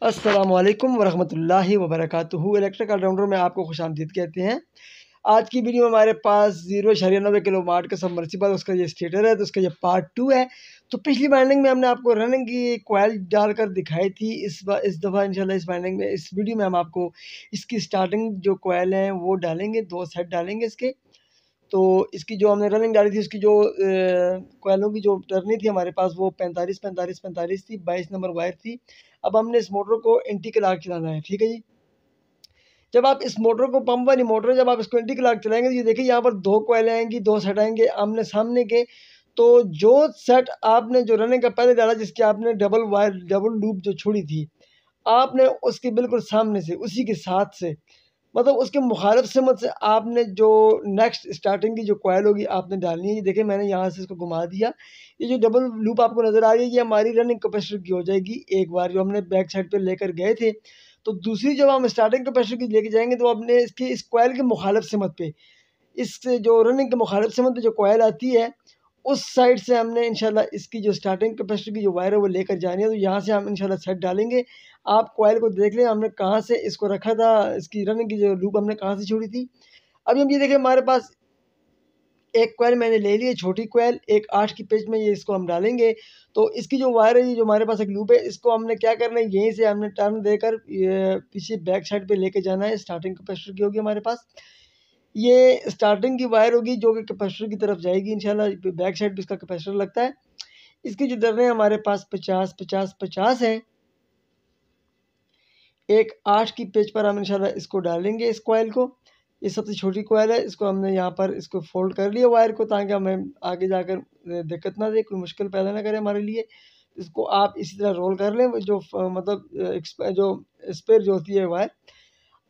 अस्सलामुअलैकुम वरहमतुल्लाहि वबरकातुहू। Electric allrounder में आपको खुशामदीद कहते हैं। आज की वीडियो में हमारे पास 0.90 किलोवाट का सबमर्सिबल उसका ये स्टेटर है, तो उसका ये पार्ट 2 है। तो पिछली वाइंडिंग में हमने आपको रनिंग की कॉइल डालकर दिखाई थी। इस दफ़ा इंशाल्लाह इस वाइंडिंग में, इस वीडियो में हम आपको इसकी स्टार्टिंग जो कॉइल हैं वो डालेंगे, 2 सेट डालेंगे इसके। तो इसकी जो हमने रनिंग डाली थी, उसकी जो कॉइलों की जो टर्नी थी हमारे पास वो 45 थी, 22 नंबर वायर थी। अब हमने इस मोटर को एंटी क्लॉक चलाना है, ठीक है जी। जब आप इस मोटर को, पंप वाली मोटर, जब आप इसको एंटी क्लॉक चलाएंगे तो ये देखिए यहाँ पर 2 कॉइलें आएंगी, 2 सेट आएंगे आमने सामने के। तो जो सेट आपने जो रनिंग का पहले डाला, जिसकी आपने डबल वायर, डबल लूप जो छोड़ी थी, आपने उसके बिल्कुल सामने से, उसी के साथ से, मतलब उसके मुखालिफ सिमत से आपने जो नेक्स्ट स्टार्टिंग की जो कॉइल होगी आपने डालनी है। ये देखिए मैंने यहाँ से इसको घुमा दिया। ये जो डबल लूप आपको नज़र आ रही है, ये हमारी रनिंग कैपेसिटर की हो जाएगी। एक बार जो हमने बैक साइड पे लेकर गए थे, तो दूसरी जब हम स्टार्टिंग कैपेसिटर की लेके जाएंगे तो अपने इसकी इस कॉइल के मुखालिफ सिमत पे, इससे जो रनिंग के मुखालिफ सिमत पे जो कॉइल आती है, उस साइड से हमने इंशाल्लाह इसकी जो स्टार्टिंग कैपेसिटर की जो वायर है वो लेकर जानी है। तो यहाँ से हम इंशाल्लाह सेट डालेंगे। आप कॉइल को देख लें हमने कहाँ से इसको रखा था, इसकी रनिंग की जो लूप हमने कहाँ से छोड़ी थी। अभी हम ये देखें, हमारे पास एक कॉइल मैंने ले ली है, छोटी कॉइल, एक 8 की पेच में, ये इसको हम डालेंगे। तो इसकी जो वायर है, ये जो हमारे पास एक लूप है, इसको हमने क्या करना है, यहीं से हमने टर्न देकर ये पीछे बैक साइड पे लेके जाना है। स्टार्टिंग कैपेसिटर की होगी हमारे पास, ये स्टार्टिंग की वायर होगी जो कि कैपेसिटर की तरफ जाएगी इंशाल्लाह। बैक साइड पे इसका कैपेसिटर लगता है। इसकी जो दरें हमारे पास 50 हैं। एक 8 की पेच पर हम इंशाल्लाह इसको डालेंगे, इस कॉइल को। ये सबसे छोटी कॉइल है, इसको हमने यहाँ पर इसको फोल्ड कर लिया वायर को, ताकि हमें आगे जाकर दिक्कत ना दे, कोई मुश्किल पैदा ना करे हमारे लिए। इसको आप इसी तरह रोल कर लें, जो मतलब जो स्पेयर जो होती है वायर।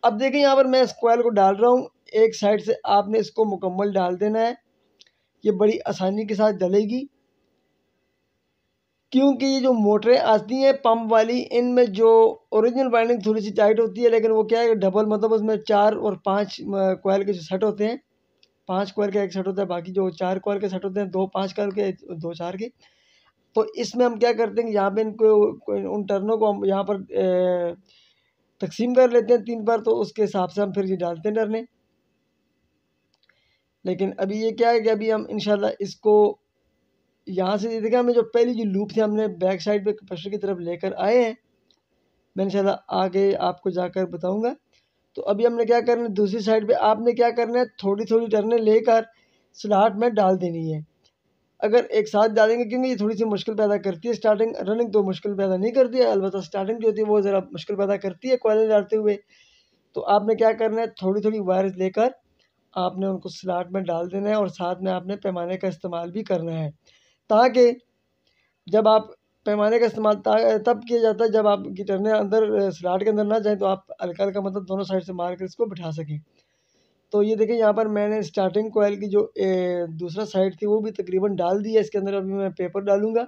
अब देखिए यहाँ पर मैं इस कॉइल को डाल रहा हूँ, एक साइड से आपने इसको मुकम्मल डाल देना है। ये बड़ी आसानी के साथ डलेगी, क्योंकि ये जो मोटरें आती हैं पंप वाली, इनमें जो ओरिजिनल वाइंडिंग थोड़ी सी टाइट होती है, लेकिन वो क्या है, डबल, मतलब उसमें 4 और 5 कॉइल के जो सेट होते हैं, 5 कॉइल का एक सेट होता है, बाकी जो 4 कॉइल के सेट होते हैं, 2 5 कॉइल के, 2 4 के। तो इसमें हम क्या करते हैं कि यहाँ पे इनको, उन टर्नों को हम यहाँ पर तकसीम कर लेते हैं 3 बार, तो उसके हिसाब से हम फिर ये डालते हैं टर्नें। लेकिन अभी ये क्या है कि अभी हम इंशाल्लाह इसको यहाँ से, ये देखिए हमें जो पहली जो लूप थी, हमने बैक साइड पे कैपेसिटर की तरफ लेकर आए हैं। मैं इंशाल्लाह आगे आपको जाकर बताऊंगा। तो अभी हमने क्या करना है, दूसरी साइड पे आपने क्या करना है, थोड़ी थोड़ी टर्नें लेकर स्लॉट में डाल देनी है। अगर एक साथ डालेंगे, क्योंकि ये थोड़ी सी मुश्किल पैदा करती है स्टार्टिंग, रनिंग तो मुश्किल पैदा नहीं करती है, अलबत्ता स्टार्टिंग जो होती है वो ज़रा मुश्किल पैदा करती है कॉइल डालते हुए। तो आपने क्या करना है, थोड़ी थोड़ी वायर्स लेकर आपने उनको स्लॉट में डाल देना है, और साथ में आपने पैमाने का इस्तेमाल भी करना है, ताकि जब आप, पैमाने का इस्तेमाल तब किया जाता है जब आपकी टर्नें अंदर स्लॉट के अंदर ना जाएँ, तो आप हल्का हल्का, मतलब दोनों साइड से मार कर इसको बिठा सकें। तो ये देखिए यहाँ पर मैंने स्टार्टिंग कॉइल की जो दूसरा साइड थी वो भी तकरीबन डाल दी है। इसके अंदर अभी मैं पेपर डालूँगा,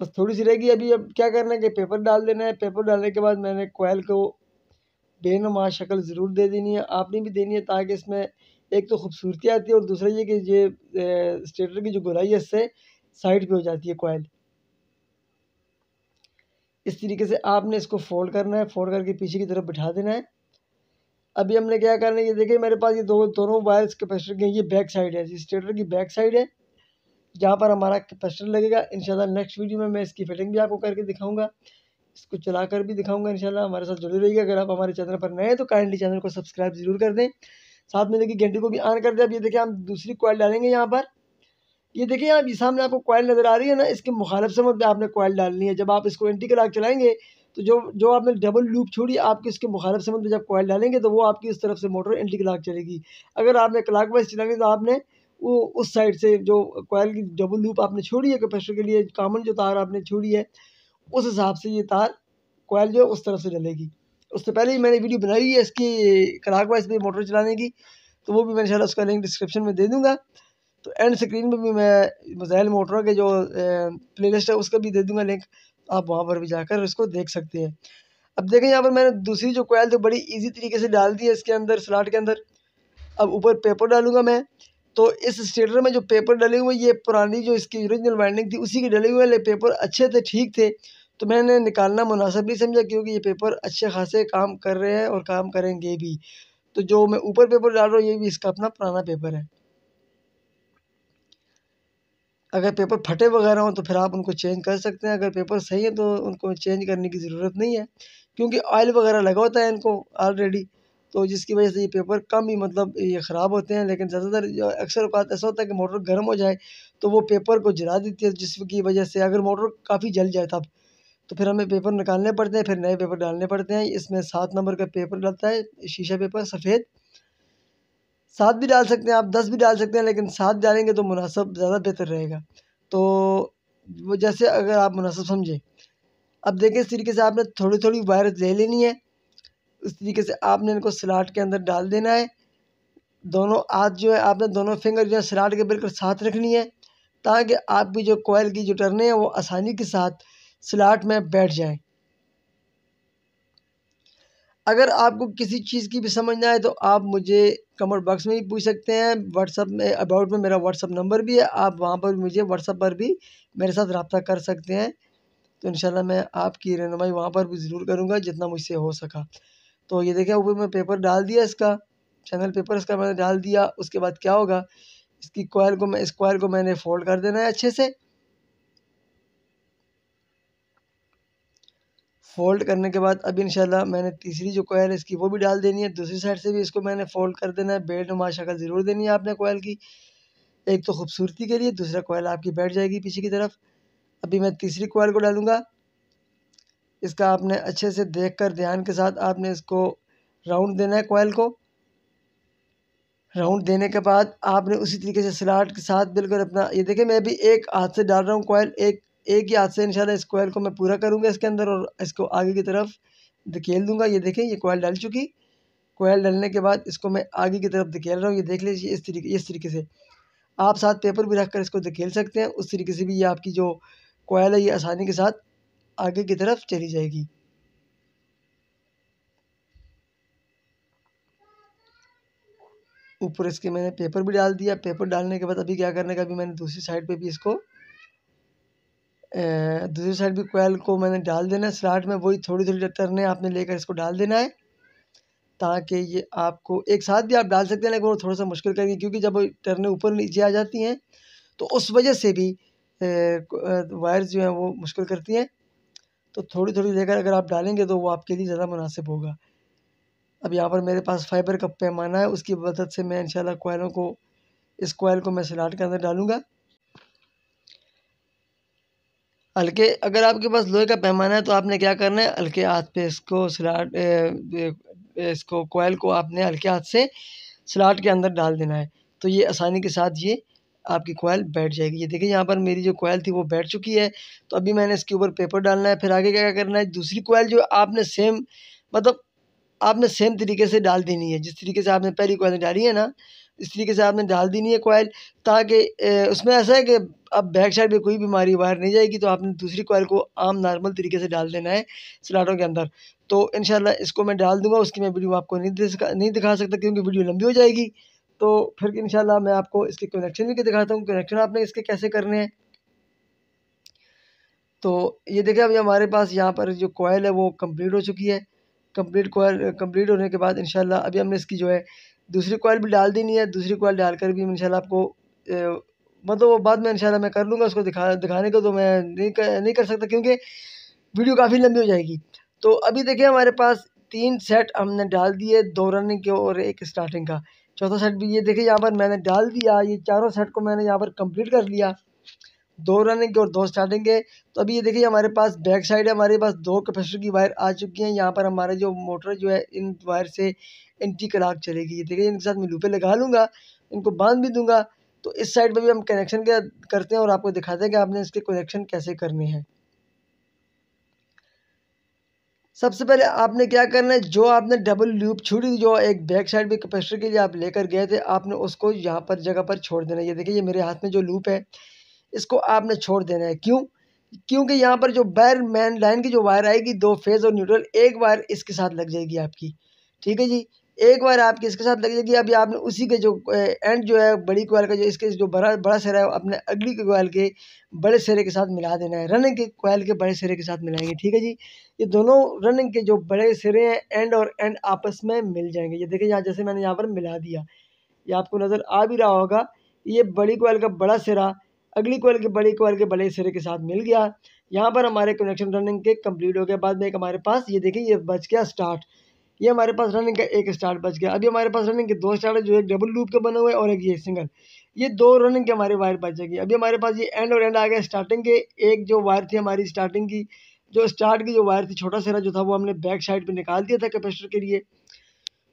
बस थोड़ी सी रहेगी अभी। अब क्या करना है कि पेपर डाल देना है। पेपर डालने के बाद मैंने कॉइल को बेनुमा शक्ल ज़रूर दे देनी है, आपने भी देनी है, ताकि इसमें एक तो खूबसूरती आती है, और दूसरा ये कि ये स्टेटर की जो गोलाई है इससे साइड पे हो जाती है कॉइल। इस तरीके से आपने इसको फोल्ड करना है, फोल्ड करके पीछे की तरफ बिठा देना है। अभी हमने क्या करना है, ये देखिए मेरे पास ये दोनों वायर्स कैपेसिटर के, ये बैक साइड है, स्टेटर की बैक साइड है, जहाँ पर हमारा कैपेसिटर लगेगा। इंशाल्लाह नेक्स्ट वीडियो में मैं इसकी फिटिंग भी आपको करके दिखाऊंगा, इसको चला कर भी दिखाऊंगा। इंशाल्लाह हमारे साथ जुड़े रहिएगा। अगर आप हमारे चैनल पर नए हैं तो काइंडली चैनल को सब्सक्राइब जरूर कर दें, साथ में देखिए घंटे को भी ऑन कर दें। अब ये देखिए हम दूसरी कॉइल डालेंगे यहाँ पर। ये देखिए यहाँ सामने आपको कॉइल नज़र आ रही है ना, इसके मुखालिफ समत पे आपने कॉइल डालनी है। जब आप इसको एंटी क्लॉक चलाएंगे तो जो जो आपने डबल लूप छोड़ी, आपके इसके मुखालिफ समत पे जब कॉइल डालेंगे तो वो आपकी इस तरफ से मोटर एंटी क्लॉक चलेगी। अगर आपने क्लॉक वाइज चलाएंगे तो आपने वो उस साइड से जो कॉइल की डबल लूप आपने छोड़ी है कैपेसिटर के लिए, कॉमन जो तार आपने छोड़ी है, उस हिसाब से ये तार कॉइल जो है उस तरफ से डलेगी। उससे पहले ही मैंने वीडियो बनाई है इसकी क्लॉक वाइज पे मोटर चलाने की, तो वो भी मैं इंशाल्लाह उसका लिंक डिस्क्रिप्शन में दे दूँगा। तो एंड स्क्रीन पे भी मैं मोज़ाइल मोटरों के जो प्लेलिस्ट है उसका भी दे दूँगा लिंक, आप वहाँ पर भी जाकर इसको देख सकते हैं। अब देखें यहाँ पर मैंने दूसरी जो कॉइल तो बड़ी इजी तरीके से डाल दी है इसके अंदर, स्लॉट के अंदर। अब ऊपर पेपर डालूँगा मैं। तो इस स्टेटर में जो पेपर डले हुए, ये पुरानी जो इसकी ओरिजिनल वाइंडिंग थी उसी के डले हुए, ले पेपर अच्छे थे, ठीक थे। तो मैंने निकालना मुनासिब नहीं समझा, क्योंकि ये पेपर अच्छे खासे काम कर रहे हैं और काम करेंगे भी। तो जो मैं ऊपर पेपर डाल रहा हूँ ये भी इसका अपना पुराना पेपर है। अगर पेपर फटे वगैरह हों तो फिर आप उनको चेंज कर सकते हैं, अगर पेपर सही है तो उनको चेंज करने की ज़रूरत नहीं है, क्योंकि ऑयल वगैरह लगा होता है इनको ऑलरेडी, तो जिसकी वजह से ये पेपर कम ही मतलब ये ख़राब होते हैं। लेकिन ज़्यादातर जो अक्सर औक़ात ऐसा होता है कि मोटर गर्म हो जाए तो वो पेपर को जला देती है, जिसकी वजह से अगर मोटर काफ़ी जल जाए तब तो फिर हमें पेपर निकालने पड़ते हैं, फिर नए पेपर डालने पड़ते हैं। इसमें 7 नंबर का पेपर डलता है, शीशा पेपर सफ़ेद। 7 भी डाल सकते हैं आप, 10 भी डाल सकते हैं, लेकिन 7 डालेंगे तो मुनासिब ज़्यादा बेहतर रहेगा। तो वो जैसे अगर आप मुनासिब समझें। अब देखिए इस तरीके से आपने थोड़ी-थोड़ी वायर ले लेनी है। उस तरीके से आपने इनको स्लॉट के अंदर डाल देना है। दोनों हाथ जो है आपने दोनों फिंगर जो है स्लॉट के बिल्कुल साथ रखनी है, ताकि आपकी जो कॉइल की जो टर्नें हैं वो आसानी के साथ स्लॉट में बैठ जाएँ। अगर आपको किसी चीज़ की भी समझ ना आए तो आप मुझे कमेंट बॉक्स में भी पूछ सकते हैं। व्हाट्सएप में अबाउट में मेरा व्हाट्सएप नंबर भी है, आप वहाँ पर मुझे व्हाट्सएप पर भी मेरे साथ रब्ता कर सकते हैं। तो इंशाल्लाह मैं आपकी रहनुमाई वहाँ पर भी ज़रूर करूँगा जितना मुझसे हो सका। तो ये देखिए ऊपर मैं पेपर डाल दिया इसका, चैनल पेपर इसका मैंने डाल दिया। उसके बाद क्या होगा, इसकी कॉइल को इस कॉइल को मैंने फ़ोल्ड कर देना है अच्छे से। फ़ोल्ड करने के बाद अब इंशाल्लाह मैंने तीसरी जो कॉइल है इसकी वो भी डाल देनी है। दूसरी साइड से भी इसको मैंने फ़ोल्ड कर देना है। बेनुमा शक्ल ज़रूर देनी है आपने कॉइल की। एक तो खूबसूरती के लिए, दूसरा कॉइल आपकी बैठ जाएगी पीछे की तरफ। अभी मैं तीसरी कॉइल को डालूँगा। इसका आपने अच्छे से देखकर ध्यान के साथ आपने इसको राउंड देना है कॉइल को। राउंड देने के बाद आपने उसी तरीके से स्लॉट के साथ बिल्कुल अपना ये देखिए मैं अभी एक हाथ से डाल रहा हूँ कॉइल, एक ही हाथ से इंशाल्लाह इस कॉइल को मैं पूरा करूँगा इसके अंदर और इसको आगे की तरफ धकेल दूँगा। ये देखें ये कॉइल डल चुकी। कॉइल डलने के बाद इसको मैं आगे की तरफ धकेल रहा हूँ। ये देख लीजिए इस तरीके से। आप साथ पेपर भी रख कर इसको धकेल सकते हैं। उस तरीके से भी ये आपकी जो कॉइल है ये आसानी के साथ आगे की तरफ चली जाएगी। ऊपर इसके मैंने पेपर भी डाल दिया। पेपर डालने के बाद अभी क्या करने का, अभी मैंने दूसरी साइड पे भी इसको दूसरी साइड भी कॉइल को मैंने डाल देना है स्लॉट में। वही थोड़ी-थोड़ी टर्नें आपने लेकर इसको डाल देना है, ताकि ये आपको एक साथ भी आप डाल सकते हैं, लेकिन वो थोड़ा-सा मुश्किल करेगी, क्योंकि जब टर्नें ऊपर-नीचे आ जाती हैं तो उस वजह से भी वायर्स जो हैं वो मुश्किल करती हैं। तो थोड़ी-थोड़ी लेकर अगर आप डालेंगे तो वो आपके लिए ज़्यादा मुनासिब होगा। अब यहाँ पर मेरे पास फाइबर का पैमाना है, उसकी मदद से मैं इंशाल्लाह इस कॉइल को मैं स्लॉट के अंदर डालूँगा। हल्के अगर आपके पास लोहे का पैमाना है तो आपने क्या करना है, हल्के हाथ पे इसको कॉइल को आपने हल्के हाथ से स्लॉट के अंदर डाल देना है। तो ये आसानी के साथ ये आपकी कॉइल बैठ जाएगी। ये देखिए यहाँ पर मेरी जो कॉइल थी वो बैठ चुकी है। तो अभी मैंने इसके ऊपर पेपर डालना है। फिर आगे क्या करना है, दूसरी कॉइल जो आपने सेम मतलब आपने सेम तरीके से डाल देनी है। जिस तरीके से आपने पहली कॉइल डाली है ना, इस तरीके से आपने डाल देनी है कॉइल, ताकि उसमें ऐसा है कि अब बैक साइड में कोई भी हमारी वायर नहीं जाएगी। तो आपने दूसरी कॉइल को आम नॉर्मल तरीके से डाल देना है स्लॉटों के अंदर। तो इंशाल्लाह इसको मैं डाल दूँगा, उसकी मैं वीडियो आपको नहीं दिखा सकता, क्योंकि वीडियो लंबी हो जाएगी। तो फिर इंशाल्लाह मैं आपको इसके कनेक्शन भी दिखाता हूँ, कनेक्शन आपने इसके कैसे करने हैं। तो ये देखिए अभी हमारे पास यहाँ पर जो कॉइल है वो कंप्लीट हो चुकी है। कंप्लीट होने के बाद इंशाल्लाह अभी हमने इसकी जो है दूसरी कॉइल भी डाल देनी है। दूसरी कॉइल डालकर भी इंशाल्लाह आपको मतलब वो बाद में इंशाल्लाह मैं कर लूँगा, उसको दिखाने को तो मैं नहीं कर सकता, क्योंकि वीडियो काफ़ी लंबी हो जाएगी। तो अभी देखिए हमारे पास 3 सेट हमने डाल दिए, 2 रनिंग के और 1 स्टार्टिंग का। चौथा सेट भी ये देखिए यहाँ पर मैंने डाल दिया। ये चारों सेट को मैंने यहाँ पर कंप्लीट कर लिया, 2 रनिंग के और 2 स्टार्टिंग के। तो अभी ये देखिए हमारे पास बैक साइड है, हमारे पास 2 कैपेसिटर की वायर आ चुकी हैं। यहाँ पर हमारे जो मोटर जो है इन वायर से एंटी क्लॉक चलेगी। ये देखिए इनके साथ मैं लूपें लगा लूँगा, इनको बांध भी दूँगा। तो इस साइड पे भी हम कनेक्शन क्या करते हैं और आपको दिखाते हैं कि आपने इसके कनेक्शन कैसे करने हैं। सबसे पहले आपने क्या करना है, जो आपने डबल लूप छोड़ी जो एक बैक साइड में कैपेसिटर के लिए आप लेकर गए थे, आपने उसको यहाँ पर जगह पर छोड़ देना है। ये देखिए ये मेरे हाथ में जो लूप है इसको आपने छोड़ देना है। क्यों? क्योंकि यहाँ पर जो मेन लाइन की जो वायर आएगी 2 फेज़ और न्यूट्रल, एक वायर इसके साथ लग जाएगी आपकी। ठीक है जी? एक बार आपकी इसके साथ लग जाएगी, अभी आपने उसी के जो एंड जो है बड़ी कोयल का जो इसके जो बड़ा सिरा है अपने अगली के कोयल के बड़े सिरे के साथ मिला देना है। रनिंग के कोयल के बड़े सिरे के साथ मिलाएंगे, ठीक है जी। ये दोनों रनिंग के जो बड़े सिरे हैं एंड और एंड आपस में मिल जाएंगे। ये देखिए यहाँ जैसे मैंने यहाँ पर मिला दिया, ये आपको नज़र आ भी रहा होगा। ये बड़ी कोयल का बड़ा सिरा अगली कोयल के बड़ी कोयल के बड़े सिरे के साथ मिल गया। यहाँ पर हमारे कनेक्शन रनिंग के कंप्लीट हो गया। बाद में एक हमारे पास ये देखिए ये बच गया स्टार्ट, ये हमारे पास रनिंग का एक स्टार्ट बच गया। अभी हमारे पास रनिंग के दो स्टार्ट है, जो एक डबल लूप के बने हुए और एक ये सिंगल, ये दो रनिंग के हमारे वायर बच जाएगी। अभी हमारे पास ये एंड और एंड आ गया स्टार्टिंग के। एक जो वायर थी हमारी स्टार्टिंग की, जो स्टार्ट की जो वायर थी छोटा सिरा जो था वो हमने बैक साइड पे निकाल दिया था कैपेसिटर के लिए।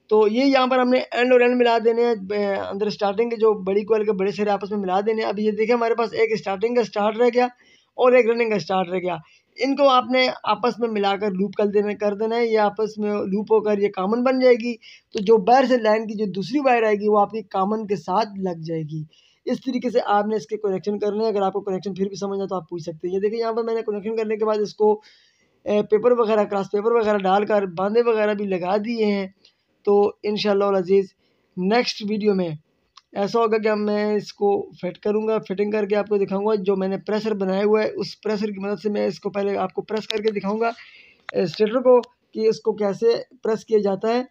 तो ये यहाँ पर हमने एंड और एंड मिला देने हैं, अंदर स्टार्टिंग के जो बड़ी कोयल के बड़े सिरे आपस में मिला देने हैं। अभी ये देखिए हमारे पास एक स्टार्टिंग का स्टार्ट रह गया और एक रनिंग का स्टार्ट रह गया। इनको आपने आपस में मिलाकर लूप कर देना है, ये आपस में लूप होकर ये कॉमन बन जाएगी। तो जो वायर से लाइन की जो दूसरी वायर आएगी वो आपकी कॉमन के साथ लग जाएगी। इस तरीके से आपने इसके कनेक्शन करने हैं। अगर आपको कनेक्शन फिर भी समझ आए तो आप पूछ सकते हैं। ये देखिए यहाँ पर मैंने कनेक्शन करने के बाद इसको पेपर वगैरह क्रॉस पेपर वगैरह डालकर बांधे वगैरह भी लगा दिए हैं। तो इंशाअल्लाह अज़ीज़ नेक्स्ट वीडियो में ऐसा होगा कि मैं इसको फिट करूँगा, फिटिंग करके आपको दिखाऊंगा। जो मैंने प्रेशर बनाया हुआ है उस प्रेशर की मदद से मैं इसको पहले आपको प्रेस करके दिखाऊंगा स्टेटर को कि इसको कैसे प्रेस किया जाता है।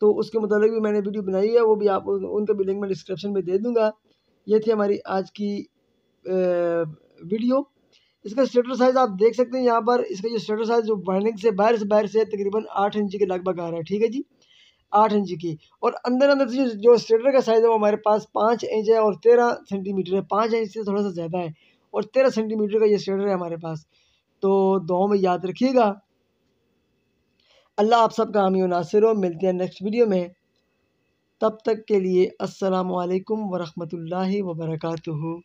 तो उसके मुताबिक भी मैंने वीडियो बनाई है, वो भी आप उनका भी लिंक मैं डिस्क्रिप्शन में दे दूँगा। ये थी हमारी आज की वीडियो। इसका स्टेटर साइज़ आप देख सकते हैं यहाँ पर। इसका जो स्टेटर साइज़ जो वाइंडिंग से बाहर से तकरीबन 8 इंच के लगभग आ रहा है, ठीक है जी, 8 इंच की। और अंदर से जो स्टेटर का साइज़ है वो हमारे पास 5 इंच है और 13 सेंटीमीटर है। 5 इंच से थोड़ा सा ज़्यादा है और 13 सेंटीमीटर का ये स्टेटर है हमारे पास। तो दुआओं में याद रखिएगा। अल्लाह आप सबका हामी व नासिर हो। मिलते हैं नेक्स्ट वीडियो में, तब तक के लिए अस्सलामु अलैकुम व रहमतुल्लाहि व बरकातुहू।